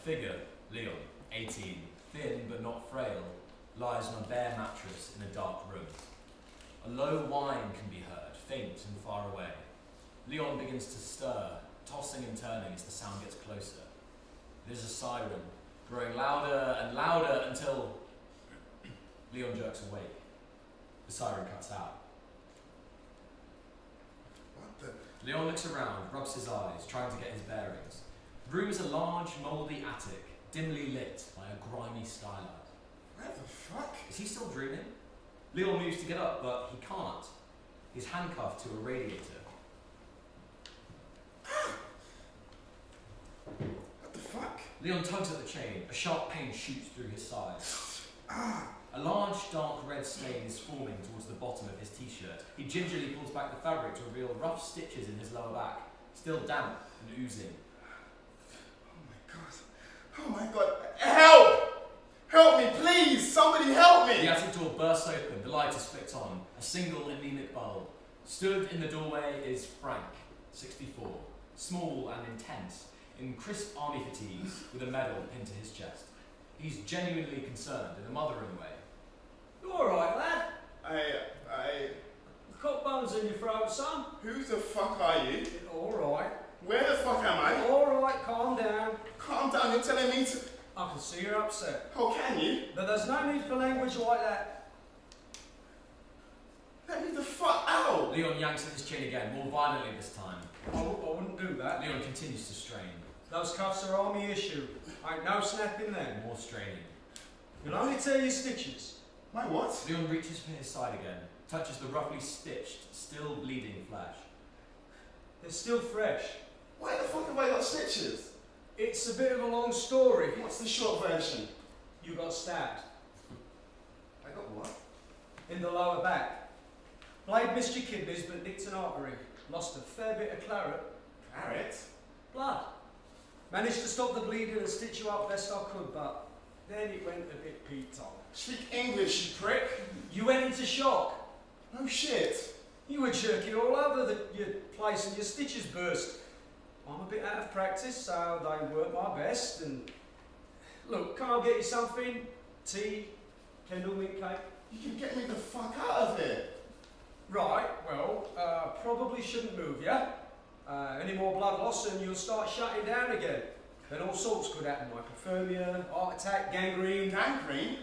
figure, Leon, 18, thin but not frail, lies on a bare mattress in a dark room. A low whine can be heard, faint and far away. Leon begins to stir, tossing and turning as the sound gets closer. It is a siren, growing louder and louder until Leon jerks awake. The siren cuts out. What the? Leon looks around, rubs his eyes, trying to get his bearings. The room is a large, mouldy attic, dimly lit by a grimy skylight. Where the fuck? Is he still dreaming? Leon moves to get up, but he can't. He's handcuffed to a radiator. What the fuck? Leon tugs at the chain. A sharp pain shoots through his side. A large, dark red stain is forming towards the bottom of his t-shirt. He gingerly pulls back the fabric to reveal rough stitches in his lower back, still damp and oozing. Oh my god. Help! Help me, please! Somebody help me! The attic door bursts open, the light is flicked on. A single anemic bulb. Stood in the doorway is Frank, 64, small and intense, in crisp army fatigues with a medal pinned to his chest. He's genuinely concerned in a mothering way. You alright, lad? I... Got bones in your throat, son? Who the fuck are you? Alright. Where the fuck am I? Alright, calm down. Calm down, you're telling me to... I can see you're upset. Oh, can you? But there's no need for language like that. Let me the fuck out! Leon yanks at his chain again, more violently this time. I wouldn't do that. Leon continues to strain. Those cuffs are army issue. Ain't no snapping them. More straining. You'll only tear your stitches. My what? Leon reaches for his side again, touches the roughly stitched, still bleeding flesh. They're still fresh. Why the fuck have I got stitches? It's a bit of a long story. What's the short version? You got stabbed. I got what? In the lower back. Blade missed your kidneys but nicked an artery. Lost a fair bit of claret. Claret? Blood. Managed to stop the bleeding and stitch you up best I could, but then it went a bit Pete-Tom. Speak English, you prick. You went into shock. No shit. You were jerking all over your place and your stitches burst. I'm a bit out of practice, so they weren't my best. And look, can I get you something? Tea, Kendall mint cake? You can get me the fuck out of here. Right, well, probably shouldn't move you. Any more blood loss and you'll start shutting down again. Then all sorts could happen, hypothermia, heart attack, gangrene. Gangrene?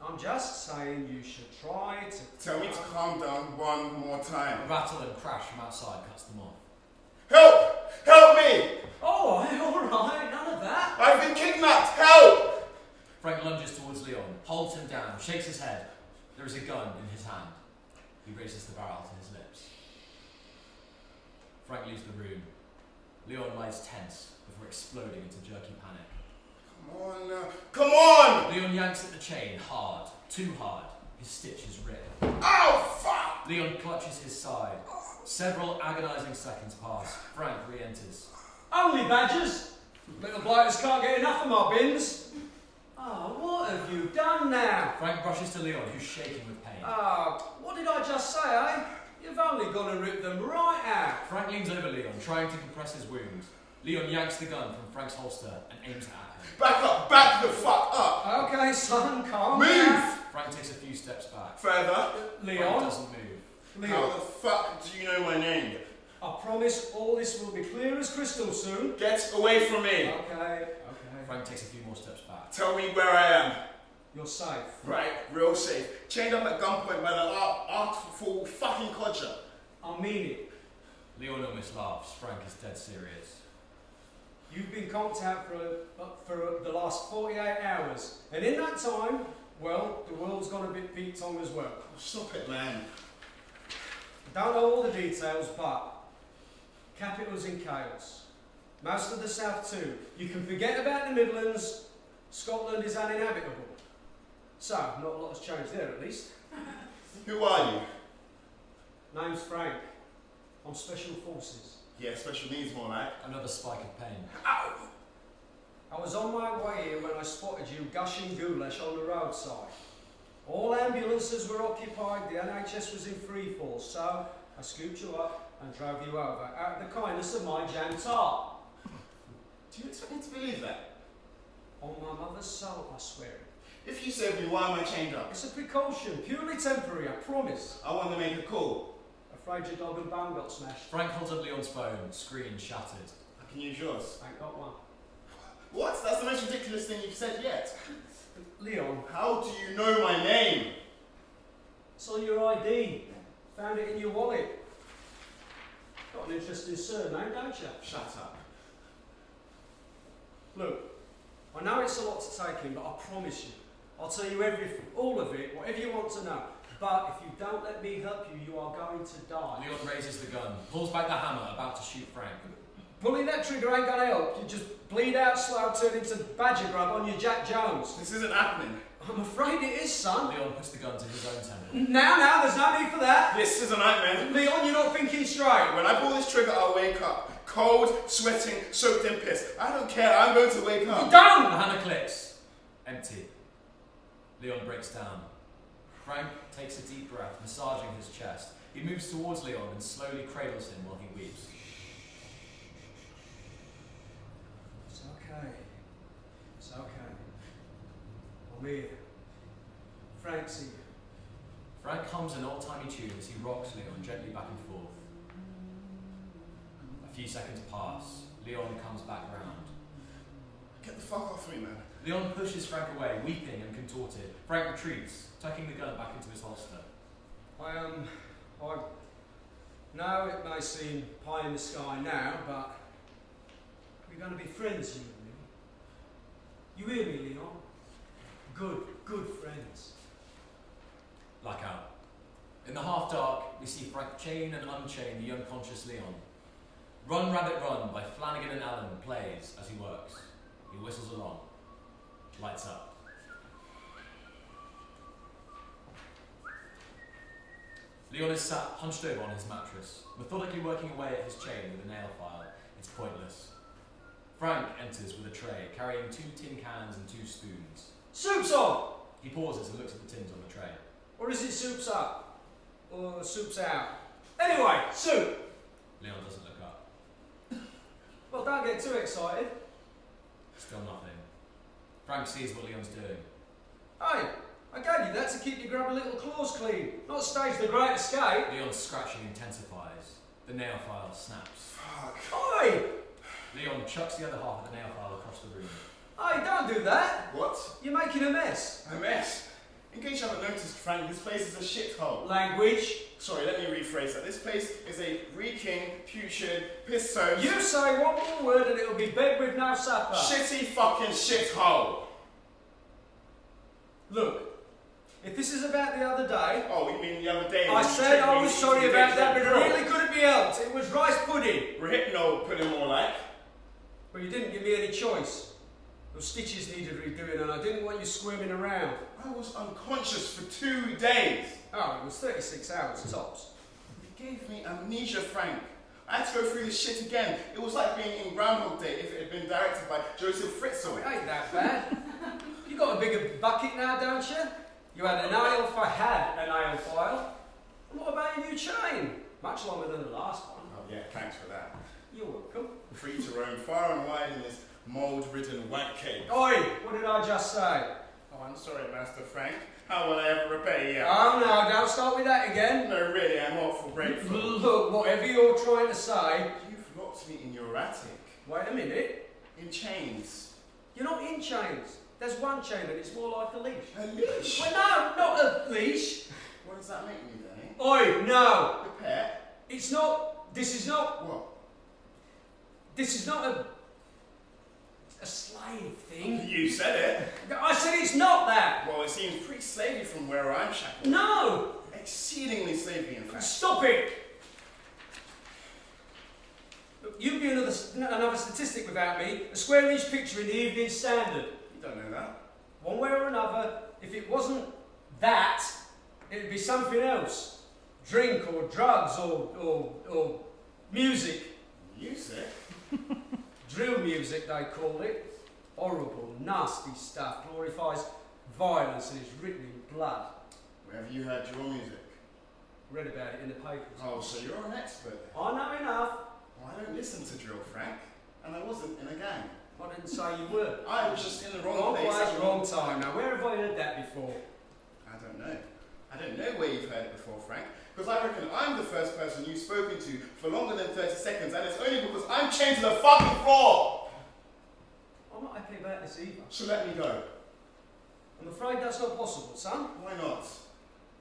I'm just saying you should try to... Tell me to calm down one more time. A rattle and crash from outside cuts them off. Help! Help me! All right, none of that. I've been kidnapped! Help! Frank lunges towards Leon, holds him down, shakes his head. There is a gun in his hand. He raises the barrel to his lips. Frank leaves the room. Leon lies tense before exploding into jerky panic. Come on now. Come on! Leon yanks at the chain hard, too hard. His stitches rip. Oh, fuck! Leon clutches his side. Several agonising seconds pass. Frank re-enters. Only badgers. Little blighters can't get enough of my bins. Oh, what have you done now? Frank brushes to Leon, who's shaking with pain. Oh, what did I just say, eh? You've only got to rip them right out. Frank leans over Leon, trying to compress his wound. Leon yanks the gun from Frank's holster and aims it at him. Back up! Back the fuck up! Okay, son, calm Move! down. Frank takes a few steps back. Further. Frank Leon, doesn't move. How Leon, the fuck do you know my name? I promise all this will be clear as crystal soon. Get away from me! Okay. Frank takes a few more steps back. Tell me where I am. You're safe. Right, real safe. Chained up at gunpoint by the artful fucking codger. I mean it. Leon almost laughs. Frank is dead serious. You've been conked out for the last 48 hours. And in that time, well, the world's gone a bit Pete-Tom as well. Oh, stop it, man. Don't know all the details, but capital's in chaos. Most of the south too. You can forget about the Midlands. Scotland is uninhabitable. So, not a lot has changed there at least. Who are you? Name's Frank. I'm Special Forces. Yeah, special needs more like. Another spike of pain. Ow! I was on my way here when I spotted you gushing goulash on the roadside. All ambulances were occupied, the NHS was in free fall, so I scooped you up and drove you over out of the kindness of my jam tart. Do you expect me to believe that? On my mother's soul, I swear it. If you save me, why am I chained up? It's a precaution, purely temporary, I promise. I want to make a call. Afraid your dog and bone got smashed. Frank holds up Leon's phone, screen shattered. I can use yours. Ain't got one. What? That's the most ridiculous thing you've said yet. Leon, How do you know my name? it's on your ID. Found it in your wallet. Got an interesting surname, don't you? Shut up. Look, I know it's a lot to take in, but I promise you, I'll tell you everything, all of it, whatever you want to know. But if you don't let me help you, you are going to die. Leon raises the gun, pulls back the hammer, about to shoot Frank. Pulling that trigger ain't gonna help. You just bleed out slow, turn into badger grub on your Jack Jones. This isn't happening. I'm afraid it is, son. Leon puts the gun to his own temple. Now, there's no need for that. This is a nightmare. Leon, you're not thinking straight. When I pull this trigger, I'll wake up. Cold, sweating, soaked in piss. I don't care, I'm going to wake up. The Don't! hammer clicks. Empty. Leon breaks down. Frank takes a deep breath, massaging his chest. He moves towards Leon and slowly cradles him while he weeps. It's okay. It's okay. I'm here. Frank's here. Frank hums an old-timey tune as he rocks Leon gently back and forth. A few seconds pass. Leon comes back round. Get the fuck off me, man. Leon pushes Frank away, weeping and contorted. Frank retreats, tucking the gun back into his holster. I know it may seem pie in the sky now, but we're going to be friends, you and me. You hear me, Leon? Good friends. Blackout. In the half-dark, we see Frank chain and unchain the unconscious Leon. Run Rabbit Run by Flanagan and Allen plays as he works. He whistles along. Lights up. Leon is sat hunched over on his mattress, methodically working away at his chain with a nail file. It's pointless. Frank enters with a tray, carrying 2 tin cans and 2 spoons. Soup's on! He pauses and looks at the tins on the tray. Or is it soup's up? Or soup's out? Anyway, soup! Leon doesn't look up. Well, don't get too excited. Still nothing. Frank sees what Leon's doing. Hey, I gave you that to keep your grubby little claws clean, not stage the great escape. Leon's scratching intensifies. The nail file snaps. Fuck. Oi! Leon chucks the other half of the nail file across the room. Hey, don't do that. What? You're making a mess. A mess. In case you haven't noticed, Frank, this place is a shithole. Language. Sorry, let me rephrase that. This place is a reeking, putrid, piss-soaked... You say one more word and it'll be bed with no supper. shitty fucking shithole. Look, if this is about the other day, Oh, you mean the other day? I when you said tricked I me was into sorry the about that, but it grill? really couldn't be helped. It was rice pudding. Rehypnol put it more like. But you didn't give me any choice. Those stitches needed redoing and I didn't want you squirming around. I was unconscious for 2 days. Oh, it was 36 hours tops. You gave me amnesia, Frank. I had to go through this shit again. It was like being in Groundhog Day if it had been directed by Joseph Fritzl. It ain't that bad. You got a bigger bucket now, don't you? You had a nail file. And what about your new chain? Much longer than the last one. Oh yeah, thanks for that. You're welcome. Free to roam far and wide in this mould-ridden wank cave. Oi, what did I just say? Oh, I'm sorry, Master Frank. How will I ever repay you? Oh no, don't start with that again. No, really, I'm awful grateful. Look, whatever you're trying to say. You've locked me in your attic. Wait a minute. In chains. You're not in chains. There's one chain and it's more like a leash. A leash? Well, no, not a leash. What does that make me then, eh? Oi, no. A pet? It's not. This is not. What? This is not a slave thing. You said it. I said it's not that. Well, it seems pretty slavey from where I'm shackled. No. Exceedingly slavey, in fact. Stop it. Look, you'd be another statistic without me. A square-inch picture in the Evening Standard. You don't know that. One way or another, if it wasn't that, it'd be something else. Drink or drugs or music. Music? Drill music, they call it. Horrible, nasty stuff. Glorifies violence and is written in blood. Where have you heard drill music? Read about it in the papers. Oh, so you're an expert then? I know enough. Well, I don't listen to drill, Frank. And I wasn't in a gang. I didn't say you were. I was just in the wrong Wrong place. place, at the wrong time. Now, where have I heard that before? I don't know. I don't know where you've heard it before, Frank. Because I reckon I'm the first person you've spoken to for longer than 30 seconds, and it's only because I'm chained to the fucking floor! I'm not happy about this either. So let me go. I'm afraid that's not possible, son. Why not?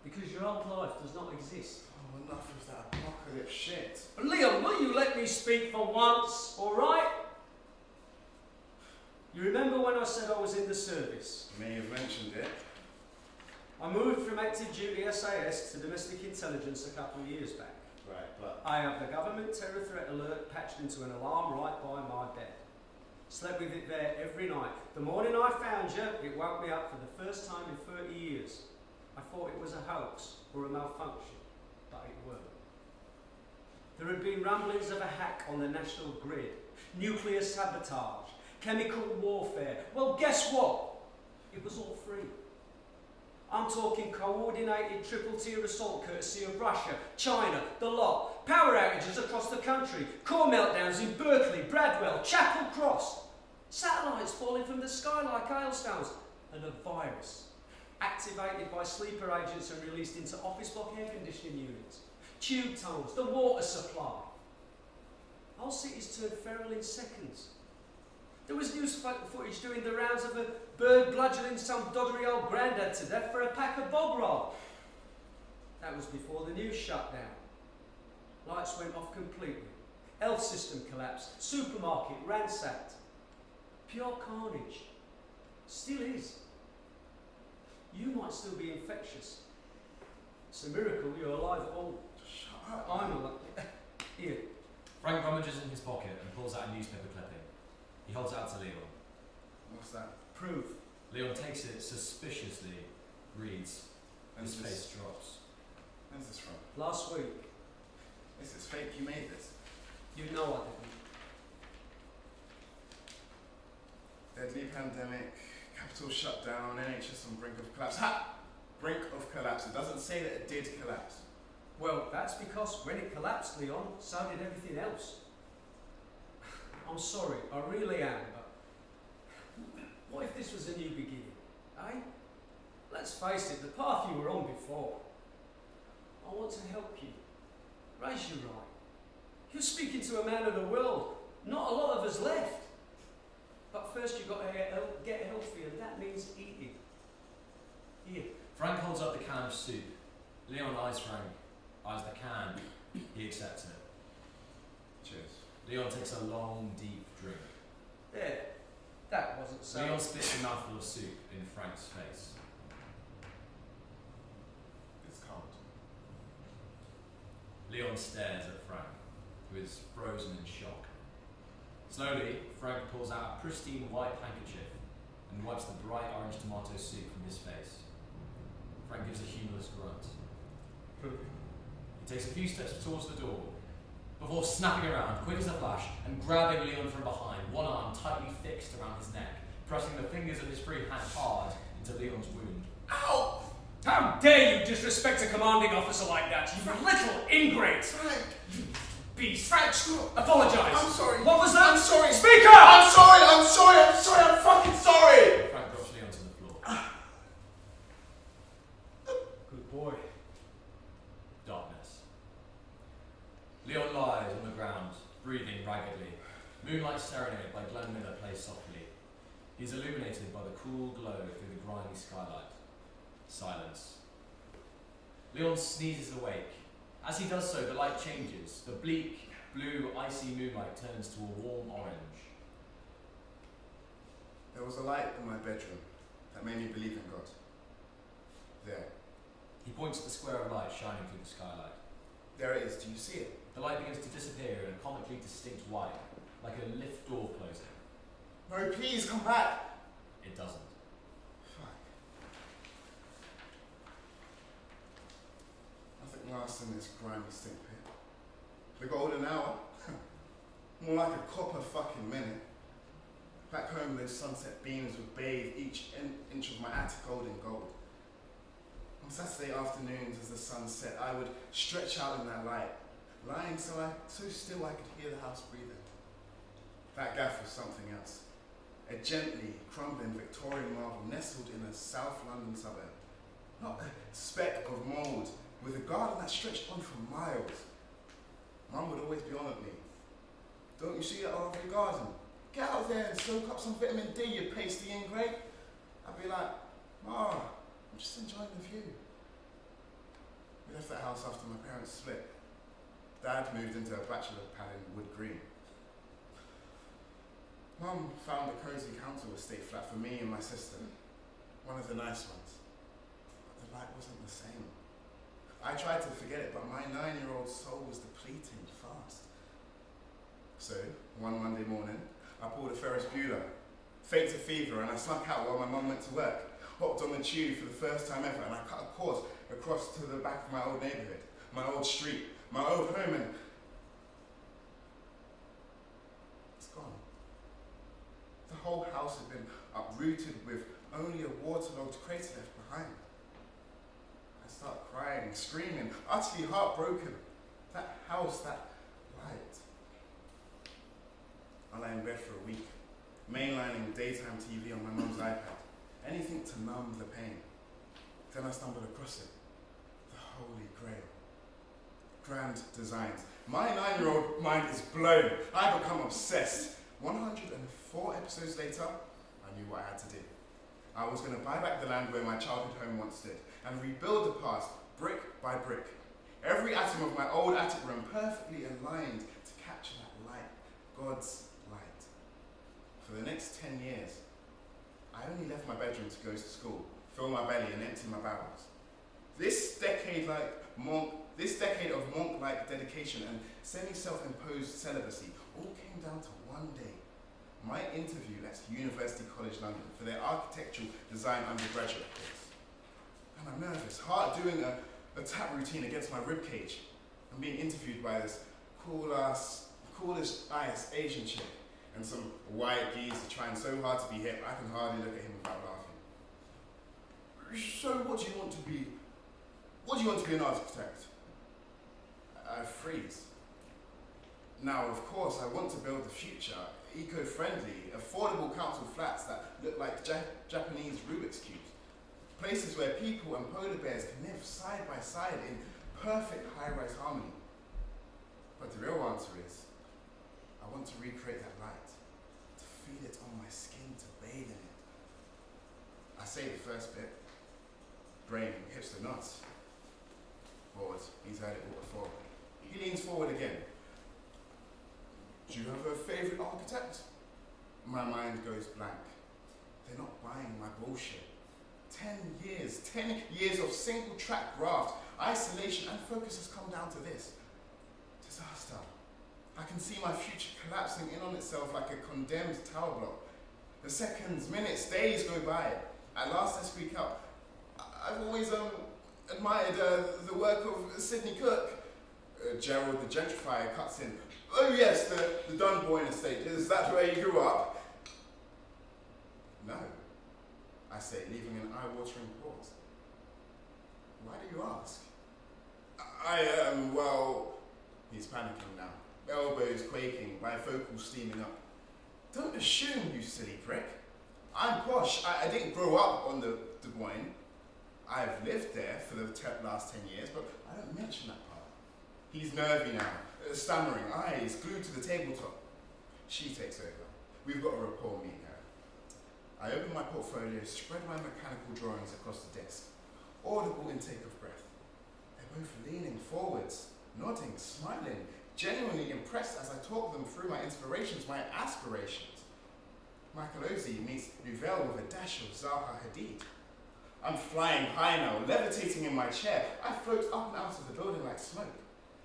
Because your old life does not exist. Oh, enough of that apocalypse shit. Leon, will you let me speak for once, alright? You remember when I said I was in the service? You may have mentioned it. I moved from active duty SAS to domestic intelligence a couple of years back. Right, but... I have the government terror threat alert patched into an alarm right by my bed. Slept with it there every night. The morning I found you, it woke me up for the first time in 30 years. I thought it was a hoax or a malfunction, but it weren't. There had been rumblings of a hack on the national grid, nuclear sabotage, chemical warfare. Well, guess what? It was all free. I'm talking coordinated triple-tier assault courtesy of Russia, China, the lot, power outages across the country, core meltdowns in Berkeley, Bradwell, Chapel Cross, satellites falling from the sky like hailstones, and a virus activated by sleeper agents and released into office block air conditioning units, tube tunnels, the water supply. Whole cities turned feral in seconds. There was news footage doing the rounds of a bird bludgeoning some doddery old grandad to death for a pack of bog roll. That was before the news shut down. Lights went off completely. Health system collapsed. Supermarket ransacked. Pure carnage. Still is. You might still be infectious. It's a miracle you're alive at all. Shut up. I'm alive. Here. Frank rummages in his pocket and pulls out a newspaper clipping. He holds it out to Leon. What's that? Proof. Leon takes it suspiciously, reads. His When's face this? drops. When's this from? Last week. This is fake. You made this. You know I didn't. Deadly pandemic, capital shutdown, NHS on brink of collapse. Ha! Brink of collapse. It doesn't say that it did collapse. Well, that's because when it collapsed, Leon, so did everything else. I'm sorry, I really am, but what if this was a new beginning, eh? Let's face it, the path you were on before. I want to help you, raise you right. You're speaking to a man of the world, not a lot of us left. But first you've got to get healthy, and that means eating. Here. Frank holds up the can of soup. Leon eyes Frank, eyes the can. He accepts it. Cheers. Leon takes a long, deep drink. There. That wasn't so. Leon spits a mouthful of soup in Frank's face. It's cold. Leon stares at Frank, who is frozen in shock. Slowly, Frank pulls out a pristine white handkerchief and wipes the bright orange tomato soup from his face. Frank gives a humorless grunt. He takes a few steps towards the door, before snapping around, quick as a flash, and grabbing Leon from behind, one arm tightly fixed around his neck, pressing the fingers of his free hand hard into Leon's wound. Ow! How dare you disrespect a commanding officer like that, you little ingrate! Frank! Beast! Frank, stop! Apologise! I'm sorry. What was that? I'm sorry. Speak up! I'm sorry, I'm sorry, I'm sorry, I'm fucking sorry! Frank drops Leon to the floor. Good boy. Darkness. Leon lies on the ground, breathing raggedly. Moonlight Serenade by Glenn Miller plays softly. He's illuminated by the cool glow through the grimy skylight. Silence. Leon sneezes awake. As he does so, the light changes. The bleak, blue, icy moonlight turns to a warm orange. There was a light in my bedroom that made me believe in God. There. He points at the square of light shining through the skylight. There it is. Do you see it? The light begins to disappear in a comically distinct white, like a lift door closing. No, please, come back! It doesn't. Fuck. Nothing lasts in this grimy stink pit. The golden hour. More like a copper fucking minute. Back home, those sunset beams would bathe each inch of my attic gold in gold. On Saturday afternoons, as the sun set, I would stretch out in that light, lying so still I could hear the house breathing. That gaff was something else. a gently crumbling Victorian marvel nestled in a South London suburb. Not a speck of mould, with a garden that stretched on for miles. Mum would always be on at me. Don't you see that lovely garden? Get out there and soak up some vitamin D, you pasty ingrate. I'd be like, Ma, I'm just enjoying the view. We left that house after my parents split. Dad moved into a bachelor pad in Wood Green. Mum found a cosy council estate flat for me and my sister. One of the nice ones. But the light wasn't the same. I tried to forget it, but my 9-year-old soul was depleting fast. So, one Monday morning, I pulled a Ferris Bueller, faked a fever, and I snuck out while my mum went to work. Hopped on the tube for the first time ever, and I cut a course across to the back of my old neighbourhood, my old street, my old home, and it's gone. The whole house had been uprooted with only a waterlogged crater left behind. I start crying, screaming, utterly heartbroken. That house, that light. I lay in bed for a week, mainlining daytime TV on my mum's iPad. Anything to numb the pain. Then I stumbled across it. The Holy Grail. Grand designs. My 9-year-old mind is blown. I become obsessed. 104 episodes later, I knew what I had to do. I was going to buy back the land where my childhood home once stood and rebuild the past brick by brick. Every atom of my old attic room perfectly aligned to capture that light, God's light. For the next 10 years, I only left my bedroom to go to school, fill my belly and empty my bowels. This decade of monk-like dedication and semi-self-imposed celibacy all came down to one day. My interview at University College London for their architectural design undergraduate course. And I'm nervous, heart doing a tap routine against my ribcage. I'm being interviewed by this coolest Asian chick and some white geezer trying so hard to be hip, I can hardly look at him without laughing. So what do you want to be? What do you want to be an architect? I freeze. Now, of course, I want to build the future, eco-friendly, affordable council flats that look like Japanese Rubik's Cubes. Places where people and polar bears can live side by side in perfect high-rise harmony. But the real answer is, I want to recreate that light, to feel it on my skin, to bathe in it. I say the first bit, brain hits the nuts. Bored, he's heard it all before. He leans forward again. Do you have a favourite architect? My mind goes blank. They're not buying my bullshit. 10 years of single track graft, isolation and focus has come down to this. Disaster. I can see my future collapsing in on itself like a condemned tower block. The seconds, minutes, days go by. At last I speak out. I've always admired the work of Sidney Cook. Gerald the gentrifier cuts in. Oh yes, the Dunboyne estate. Is that where you grew up? No, I say, leaving an eye-watering pause. Why do you ask? Well, he's panicking now. Elbows quaking, bifocals steaming up. Don't assume, you silly prick. I'm posh. I didn't grow up on the Dunboyne. I've lived there for the last 10 years, but I don't mention that part. He's nervy now, stammering, eyes glued to the tabletop. She takes over. We've got a rapport meeting her. I open my portfolio, spread my mechanical drawings across the desk. Audible intake of breath. They're both leaning forwards, nodding, smiling, genuinely impressed as I talk them through my inspirations, my aspirations. Michelozzi meets Nouvelle with a dash of Zaha Hadid. I'm flying high now, levitating in my chair. I float up and out of the building like smoke.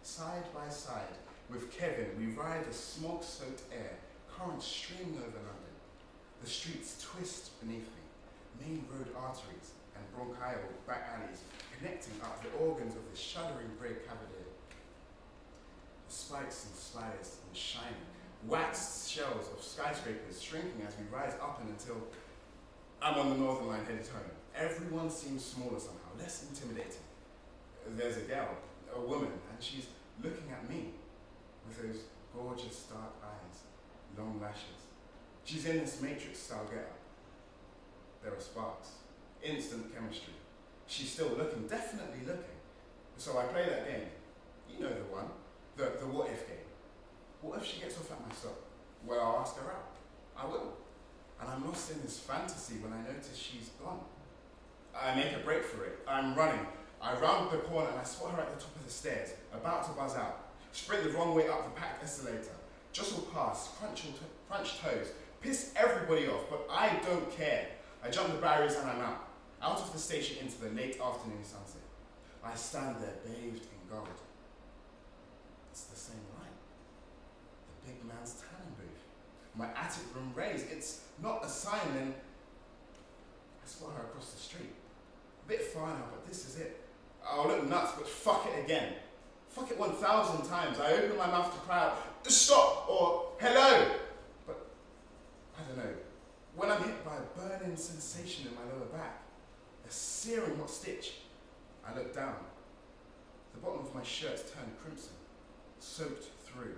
Side by side, with Kevin, we ride the smoke-soaked air, currents streaming over London. The streets twist beneath me, main road arteries and bronchial back alleys connecting up the organs of the shuddering grey cavalier. The spikes and spires and shining, waxed shells of skyscrapers shrinking as we rise up and until I'm on the Northern Line headed home. Everyone seems smaller somehow, less intimidating. There's a gal, a woman, and she's looking at me with those gorgeous dark eyes, long lashes, She's in this Matrix-style getup. There are sparks. Instant chemistry. She's still looking, definitely looking. So I play that game. You know the one. The what if game. What if she gets off at my stop? Well, I'll ask her out. I will. And I'm lost in this fantasy when I notice she's gone. I make a break for it. I'm running. I round the corner and I spot her at the top of the stairs, about to buzz out. Sprint the wrong way up the packed escalator. Jostle past, crunch toes, piss everybody off, but I don't care. I jump the barriers and I'm out. Out of the station into the late afternoon sunset. I stand there bathed in gold. It's the same light. The big man's tanning booth. My attic room raised. It's not a sign, then I spot her across the street. A bit far now, but this is it. I'll look nuts, but fuck it again. Fuck it 1,000 times. I open my mouth to cry out, stop, or hello. But, I don't know. When I'm hit by a burning sensation in my lower back, a searing hot stitch, I look down. The bottom of my shirt's turned crimson, soaked through.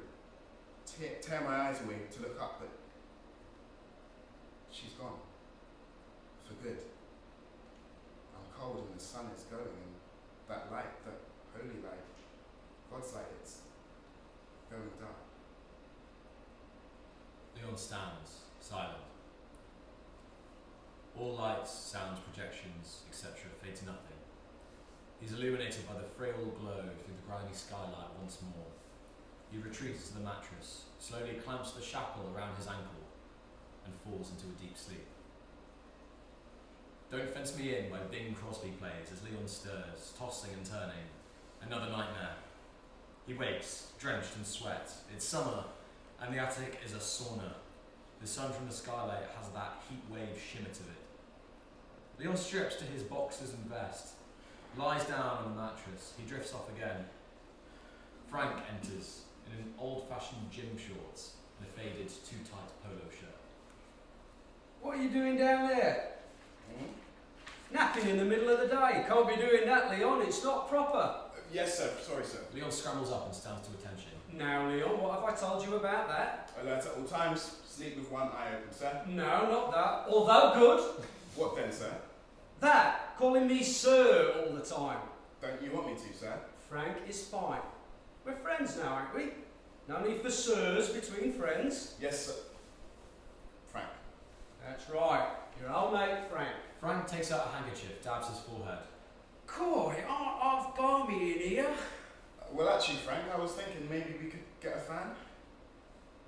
Tear my eyes away to look up, but she's gone. For good. I'm cold and the sun is going, and that light, that holy light, God's light, it's going dark. Leon stands, silent. All lights, sounds, projections, etc. fade to nothing. He's illuminated by the frail glow through the grimy skylight once more. He retreats to the mattress, slowly clamps the shackle around his ankle, and falls into a deep sleep. Don't Fence Me In by Bing Crosby plays as Leon stirs, tossing and turning. Another nightmare. He wakes, drenched in sweat. It's summer, and the attic is a sauna. The sun from the skylight has that heat wave shimmer to it. Leon strips to his boxers and vest, lies down on the mattress. He drifts off again. Frank enters in an old-fashioned gym shorts and a faded, too-tight polo shirt. What are you doing down there? Napping in the middle of the day. Can't be doing that, Leon. It's not proper. Yes, sir. Sorry, sir. Leon scrambles up and stands to attention. Now, Leon, what have I told you about that? Alert at all times. Sleep with one eye open, sir. No, not that. Although good. What then, sir? That. Calling me sir all the time. Don't you want me to, sir? Frank is fine. We're friends now, aren't we? No need for sirs between friends. Yes, sir. Frank. That's right. Your old mate, Frank. Frank takes out a handkerchief, dabs his forehead. Coy, aren't half balmy in here? Well, actually, Frank, I was thinking maybe we could get a fan.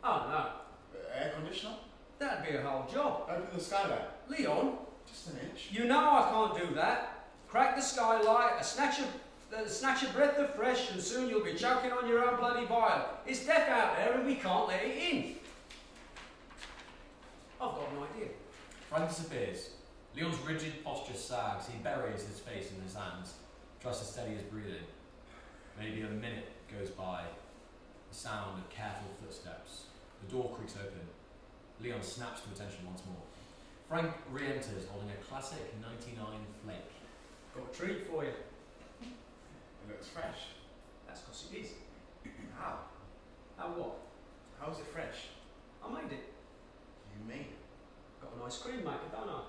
Oh, no. Air conditioner? That'd be a whole job. Open the skylight. Leon, Just an inch. you know I can't do that. Crack the skylight, a snatch of breath of fresh, and soon you'll be choking on your own bloody bile. It's death out there and we can't let it in. I've got an idea. Frank disappears. Leon's rigid posture sags. He buries his face in his hands, tries to steady his breathing. Maybe a minute goes by. The sound of careful footsteps. The door creaks open. Leon snaps to attention once more. Frank re-enters holding a classic 99 flake. Got a treat for you. It looks fresh. That's because it is. How? How what? How's it fresh? I made it. You made it. Got an ice cream maker, don't I?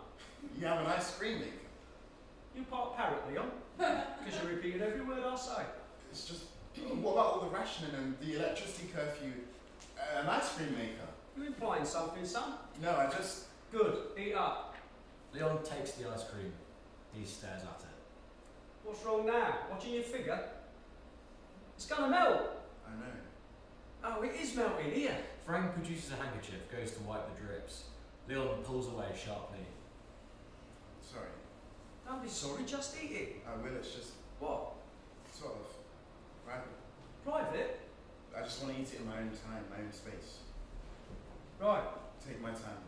You have an ice cream maker. You part parrot, Leon. Because you repeated every word I say. It's just, what about all the rationing and the electricity curfew? An ice cream maker? You implying something, son? No, I just... Good. Eat up. Leon takes the ice cream. He stares at it. What's wrong now? Watching your figure? It's gonna melt. I know. Oh, it is melting here. Frank produces a handkerchief, goes to wipe the drips. Leon pulls away sharply. Sorry. Don't be sorry, just eat it. I will, it's just What? sort of private. Private? I just want to eat it in my own time, my own space. Right. Take my time.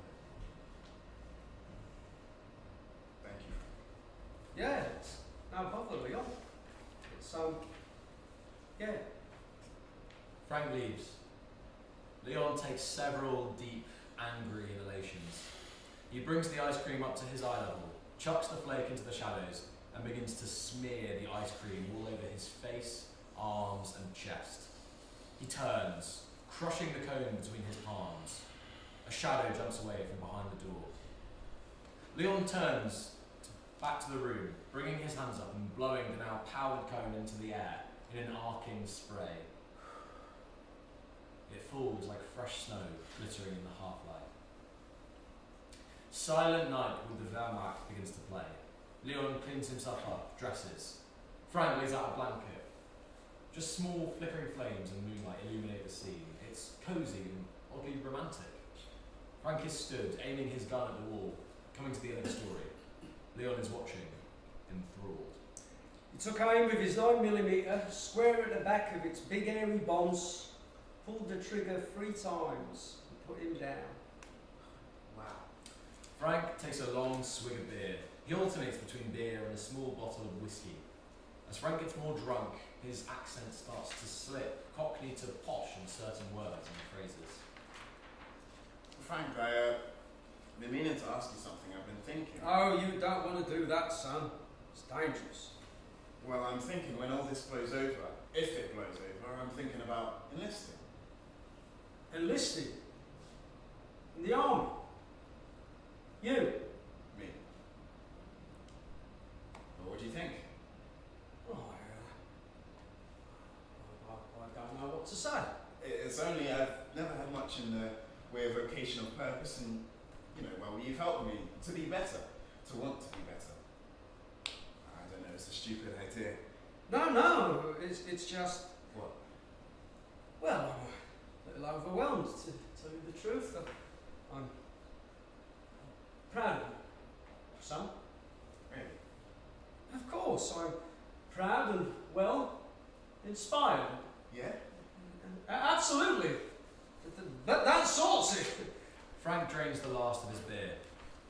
Thank you. Yeah, it's no bother, Leon. It's, yeah. Frank leaves. Leon takes several deep, angry inhalations. He brings the ice cream up to his eye level, chucks the flake into the shadows, and begins to smear the ice cream all over his face, arms, and chest. He turns, crushing the cone between his palms. A A shadow jumps away from behind the door. Leon turns back to the room, bringing his hands up and blowing the now powdered cone into the air in an arcing spray. It falls like fresh snow, glittering in the half-light. Silent Night with the Wehrmacht begins to play. Leon cleans himself up, dresses. Frank lays out a blanket. Just small flickering flames and moonlight illuminate the scene. It's cosy and oddly romantic. Frank is stood, aiming his gun at the wall, coming to the end of the story. Leon is watching, enthralled. He took aim with his 9mm, square at the back of its big airy bombs, pulled the trigger 3 times, and put him down. Wow. Frank takes a long swig of beer. He alternates between beer and a small bottle of whiskey. As Frank gets more drunk, his accent starts to slip, cockney to posh in certain words and phrases. Frank, I've been meaning to ask you something. I've been thinking. Oh, you don't want to do that, son. It's dangerous. Well, I'm thinking when all this blows over, if it blows over, I'm thinking about enlisting. Enlisting? In the army? You? Me. Well, what do you think? Oh, I don't know what to say. It's only I've never had much in the way of vocational purpose, and well, you've helped me to be better, to want to be better. I don't know, it's a stupid idea. No, it's just. What? Well, I'm a little overwhelmed, to tell you the truth. I'm proud of you, son. Really? Of course, I'm proud and, well, inspired. Yeah? Absolutely. That sorts it. Frank drains the last of his beer.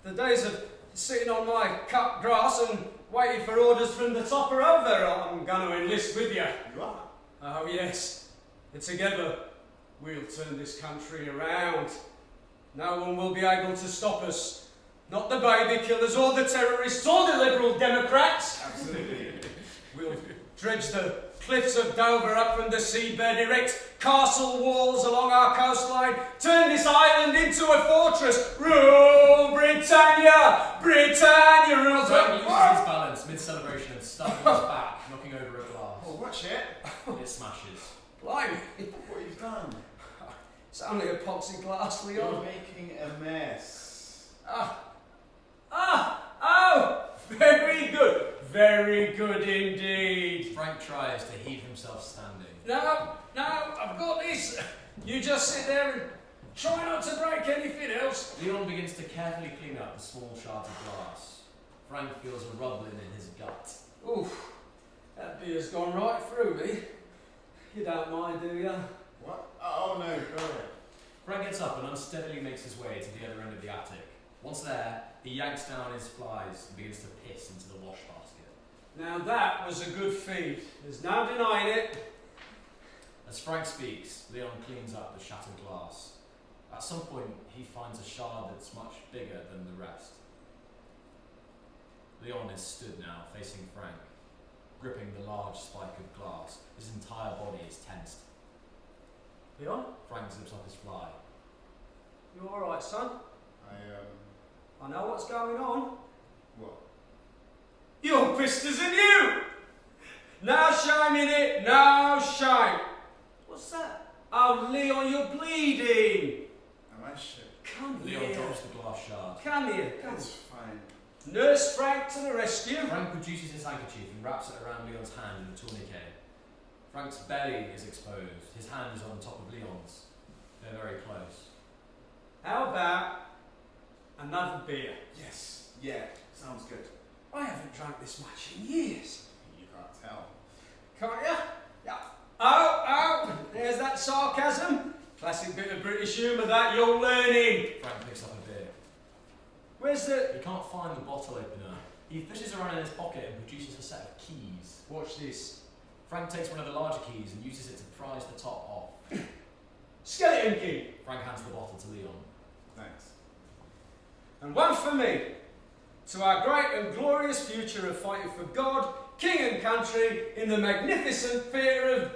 The days of sitting on my cut grass and waiting for orders from the top are over. I'm going to enlist with you. You are? Oh, yes. And together, we'll turn this country around. No one will be able to stop us. Not the baby killers or the terrorists or the Liberal Democrats. Absolutely. We'll dredge the cliffs of Dover up from the seabed, erect castle walls along our coastline, turn this island into a fortress. Rule Britannia! Britannia rules. Frank loses his balance mid-celebration and stumbles back, knocking over a glass. Oh, watch it. It smashes. Blimey. What you've done? It's only a plexiglass, You're Leon. making a mess. Oh, very good. Very good indeed. Frank tries to heave himself standing. No, I've got this. You just sit there and try not to break anything else. Leon begins to carefully clean up the small shards of glass. Frank feels a rumbling in his gut. Oof, that beer's gone right through me. You don't mind, do you? What? Oh no, go ahead. Frank gets up and unsteadily makes his way to the other end of the attic. Once there, he yanks down his flies and begins to piss into the wash basket. Now that was a good feed. There's no denying it. As Frank speaks, Leon cleans up the shattered glass. At some point, he finds a shard that's much bigger than the rest. Leon is stood now, facing Frank, gripping the large spike of glass. His entire body is tensed. Leon, Frank zips off his fly. you all right, son? I I know what's going on. What? You're pissed as in you! No shame in it, no shame. What's that? Oh, Leon, you're bleeding. Am I shit? Come Leon here. drops the glass shard. Come here. Come. It's fine. Nurse Frank to the rescue. Frank produces his handkerchief and wraps it around Leon's hand in a tourniquet. Frank's belly is exposed. His hand is on top of Leon's. They're very close. How about another beer? Yes. Yeah. Sounds good. I haven't drunk this much in years. You can't tell. Can't ya? Yeah. Oh, there's that sarcasm. Classic bit of British humour that you're learning. Frank picks up a beer. Where's the... He can't find the bottle opener. He fishes around in his pocket and produces a set of keys. Watch this. Frank takes one of the larger keys and uses it to prise the top off. Skeleton key. Frank hands the bottle to Leon. Thanks. And one for me. To our great and glorious future of fighting for God, King and country in the magnificent theatre of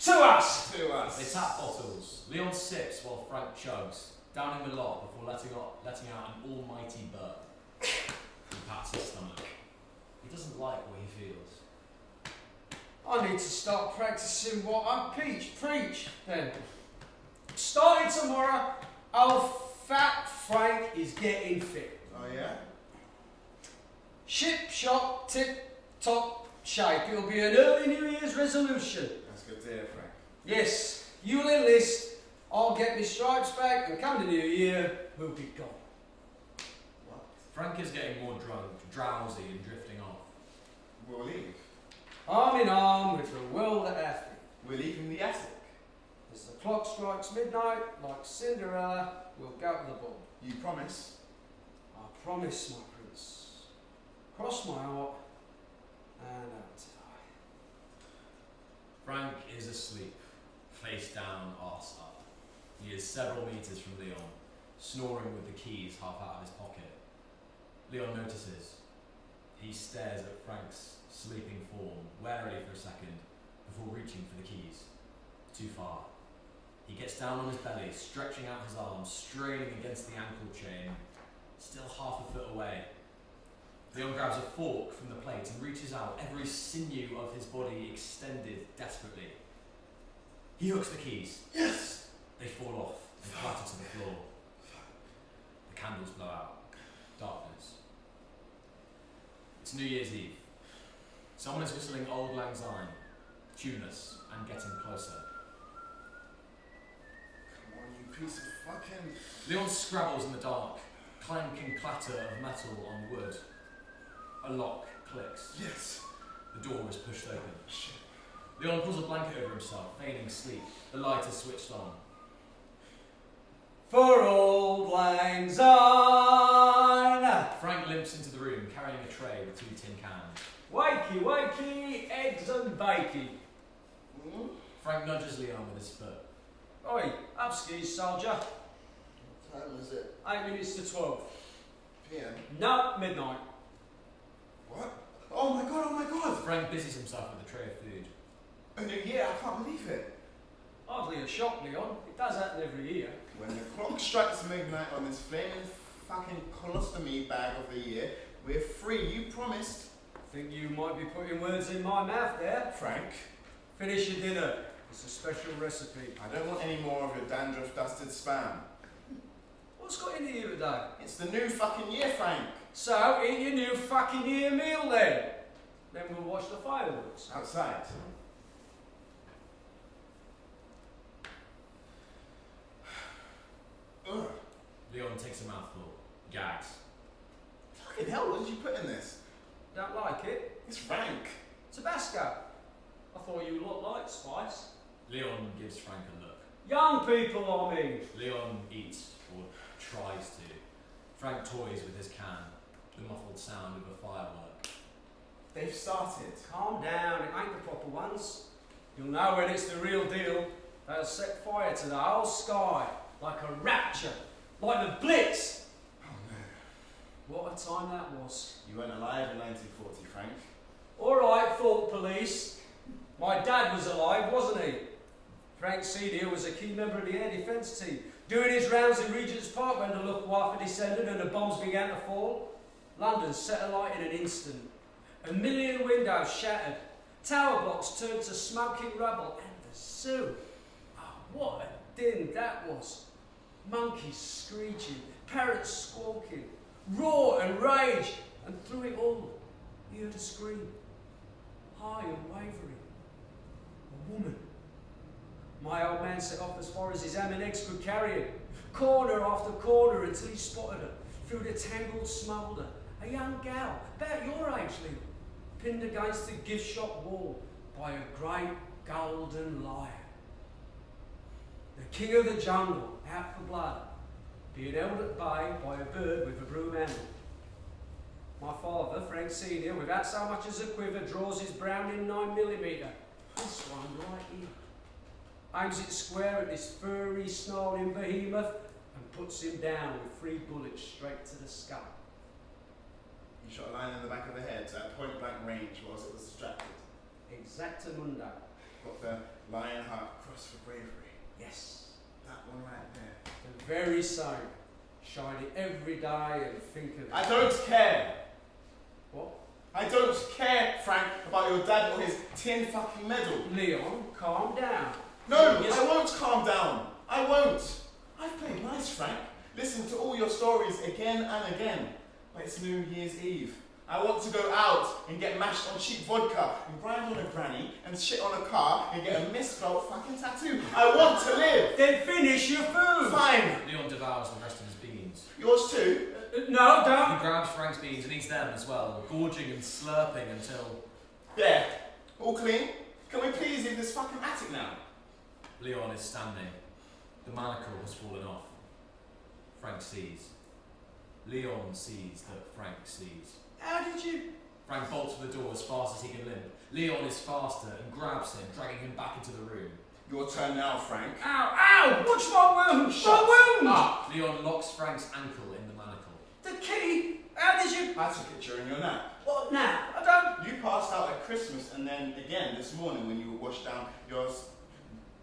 To us! To us. They tap bottles. Leon sips while Frank chugs, downing Medlock before letting out an almighty burp. He pats his stomach. He doesn't like what he feels. I need to start practicing what I preach then. Starting tomorrow, old fat Frank is getting fit. Oh yeah? Ship, shop, tip, top, shape. It'll be an early New Year's resolution. That's good to hear, Frank. Yes, you'll enlist, I'll get my stripes back, and come the New Year, we'll be gone. What? Frank is getting more drunk, drowsy and drifting off. We'll leave. Arm in arm with the world at our feet. We're leaving the attic. As the clock strikes midnight, like Cinderella, we'll go to the ball. You promise? I promise, my prince. Cross my heart, and out to die. Frank is asleep, face down, arse up. He is several metres from Leon, snoring with the keys half out of his pocket. Leon notices. He stares at Frank's sleeping form, warily for a second, before reaching for the keys. Too far. He gets down on his belly, stretching out his arms, straining against the ankle chain, still half a foot away. Leon grabs a fork from the plate and reaches out, every sinew of his body extended desperately. He hooks the keys. Yes! They fall off and clatter to the floor. The candles blow out. Darkness. It's New Year's Eve. Someone is whistling Old Lang Syne, tuneless and getting closer. Come on, you piece of fucking... Leon scrabbles in the dark, clank and clatter of metal on wood. A lock clicks. Yes! The door is pushed open. Shit. Leon pulls a blanket over himself, feigning sleep. The light is switched on. For Old Lang Syne! Frank limps into the room, carrying a tray with 2 tin cans. Wakey, wakey, eggs and bakey. Mm? Frank nudges Leon with his foot. Oi, up skis, soldier. What time is it? 8 minutes to 12. PM. No, midnight. What? Oh my god! Frank busies himself with a tray of food. A new year, I can't believe it. Hardly a shock, Leon. It does happen every year. When the clock strikes midnight on this flaming fucking colostomy bag of the year, we're free, you promised. Think you might be putting words in my mouth there. Frank, Finish your dinner. It's a special recipe. I don't want any more of your dandruff-dusted spam. What's got into you today? It's the new fucking year, Frank. So, eat your new fucking year meal then. Then we'll watch the fireworks. Outside. Ugh. Leon takes a mouthful, gags. Fucking hell, what did you put in this? Don't like it? It's Frank. Tabasco. I thought you looked like spice. Leon gives Frank a look. Young people, I mean. Leon eats, or tries to. Frank toys with his can, the muffled sound of a firework. They've started. Calm down, it ain't the proper ones. You'll know when it's the real deal. They'll set fire to the whole sky, like a rapture, like the Blitz. Oh no. What a time that was. You weren't alive in 1940, Frank. All right, fault police. My dad was alive, wasn't he? Frank Senior was a key member of the air defence team, doing his rounds in Regent's Park when the Luftwaffe descended and the bombs began to fall. London set alight in an instant. 1 million windows shattered, tower blocks turned to smoking rubble, and the zoo. Oh, what a din that was. Monkeys screeching, parrots squawking, roar and rage, and through it all, you heard a scream, high and wavering. A woman. My old man set off as far as his ham and eggs could carry him, corner after corner until he spotted her, through the tangled smoulder. A young gal, about your age, Liam, pinned against the gift shop wall by a great golden lion. The king of the jungle, out for blood, being held at bay by a bird with a broom handle. My father, Frank Senior, without so much as a quiver, draws his Browning 9mm. This one right here. Aims it square at this furry, snarling behemoth and puts him down with 3 bullets straight to the skull. You shot a line in the back of the head at point blank range whilst it was distracted. Exactamundo. Got the Lionheart cross for bravery. Yes. That one right there. The very same. Shine it every day and think of it. I don't care. What? I don't care, Frank, about your dad or his tin fucking medal. Leon, calm down. No, Yes. I won't calm down. I won't. I've played nice, Frank. Listened to all your stories again and again. But it's New Year's Eve. I want to go out and get mashed on cheap vodka and grind on a granny and shit on a car and get a misspelled fucking tattoo. I want to live. Then finish your food. Fine. Leon devours the rest of his beans. Yours too. No, He don't. grabs Frank's beans and eats them as well, gorging and slurping until There. All clean? Can we please leave this fucking attic now? Leon is standing. The manacle has fallen off. Frank sees. Leon sees that Frank sees. How did you? Frank bolts for the door as fast as he can limp. Leon is faster and grabs him, dragging him back into the room. Your turn now, Frank. Ow, ow! Watch my wound! My wound! up. Leon locks Frank's ankle in the manacle. The key! How did you? I took it during your nap. What now? I don't. You passed out at Christmas and then again this morning when you washed down yours.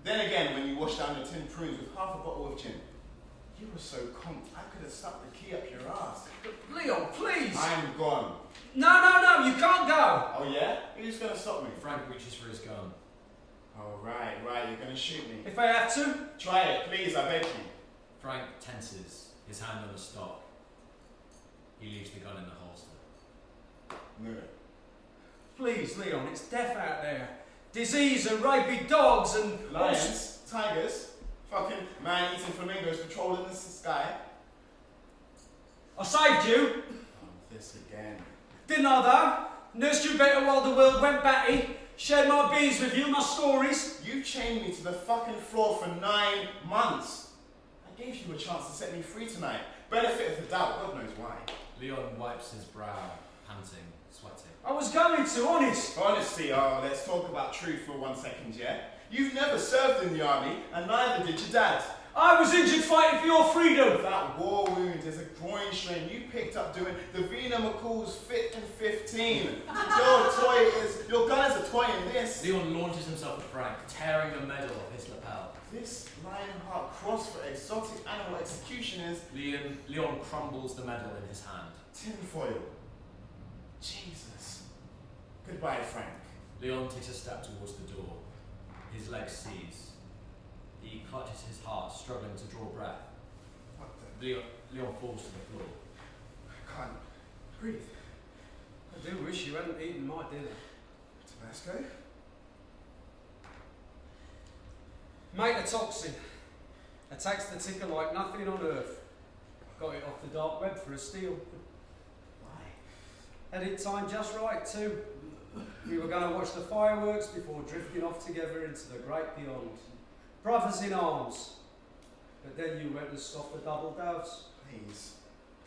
Then again when you washed down your tin prunes with half a bottle of gin. You were so comped, I could have stuck the key up your ass. Leon, please! I'm gone. No, you can't go! Oh yeah? Who's gonna stop me? Frank reaches for his gun. Oh right, you're gonna shoot me. If I have to. Try it, please, I beg you. Frank tenses, his hand on the stock. He leaves the gun in the holster. No. Please, Leon, it's death out there. Disease and rabid dogs and... Lions, tigers, fucking man eating flamingos patrolling the sky. I saved you, Oh, this again. didn't I though? Nursed you better while the world went batty. Shared my beans with you, my stories. You chained me to the fucking floor for 9 months. I gave you a chance to set me free tonight. Benefit of the doubt, God knows why. Leon wipes his brow, panting, sweating. I was going to, honest. Honesty, let's talk about truth for 1 second, yeah? You've never served in the army, and neither did your dad. I was injured fighting for your freedom. That war wound is a groin strain you picked up doing the Vina McCall's Fit and 15. Your gun is a toy in this. Leon launches himself at Frank, tearing the medal off his lapel. This Lionheart cross for exotic animal execution is Leon crumbles the medal in his hand. tinfoil. Jesus. Goodbye, Frank. Leon takes a step towards the door. His legs seize. He clutches his heart, struggling to draw breath. What the? Leon falls to the floor. I can't breathe. I do wish you hadn't eaten my dinner. Tabasco? Mate, a toxin. Attacks the ticker like nothing on earth. Got it off the dark web for a steal. Why? Had it timed just right too. We were going to watch the fireworks before drifting off together into the great beyond. Brothers in arms. But then you went and stopped the double doves. Please.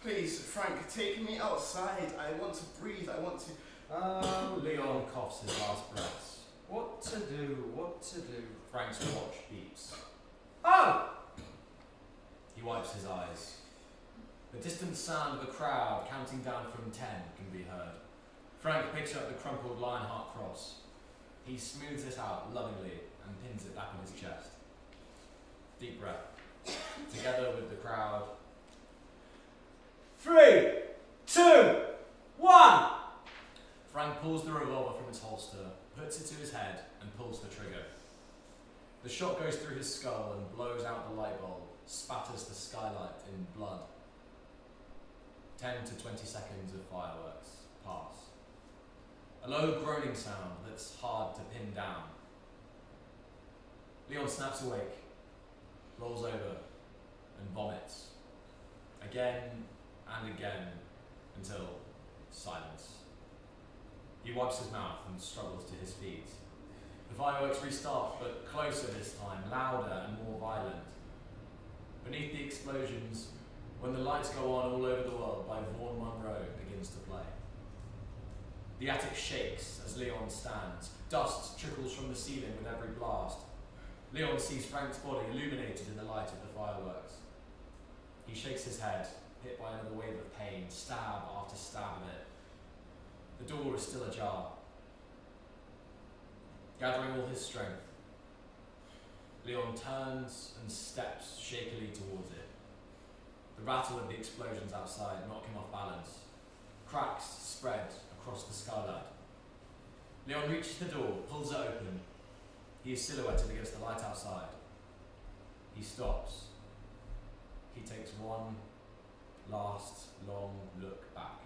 Please, Frank, take me outside. I want to breathe. I want to... Oh, Leon coughs his last breaths. What to do? What to do? Frank's watch beeps. Oh! He wipes his eyes. The distant sound of a crowd counting down from 10 can be heard. Frank picks up the crumpled Lionheart cross. He smooths it out lovingly and pins it back on his chest. Deep breath. Together with the crowd. 3, 2, 1! Frank pulls the revolver from its holster, puts it to his head, and pulls the trigger. The shot goes through his skull and blows out the light bulb, spatters the skylight in blood. 10 to 20 seconds of fireworks pass. A low groaning sound that's hard to pin down. Leon snaps awake, rolls over, and vomits. Again and again until silence. He wipes his mouth and struggles to his feet. The fireworks restart, but closer this time, louder and more violent. Beneath the explosions, When the Lights Go On All Over the World by Vaughan Monroe begins to play. The attic shakes as Leon stands. Dust trickles from the ceiling with every blast. Leon sees Frank's body illuminated in the light of the fireworks. He shakes his head, hit by another wave of pain, stab after stab of it. The door is still ajar. Gathering all his strength, Leon turns and steps shakily towards it. The rattle of the explosions outside knock him off balance. Cracks spread across the skylight. Leon reaches the door, pulls it open. He is silhouetted against the light outside. He stops. He takes one last long look back.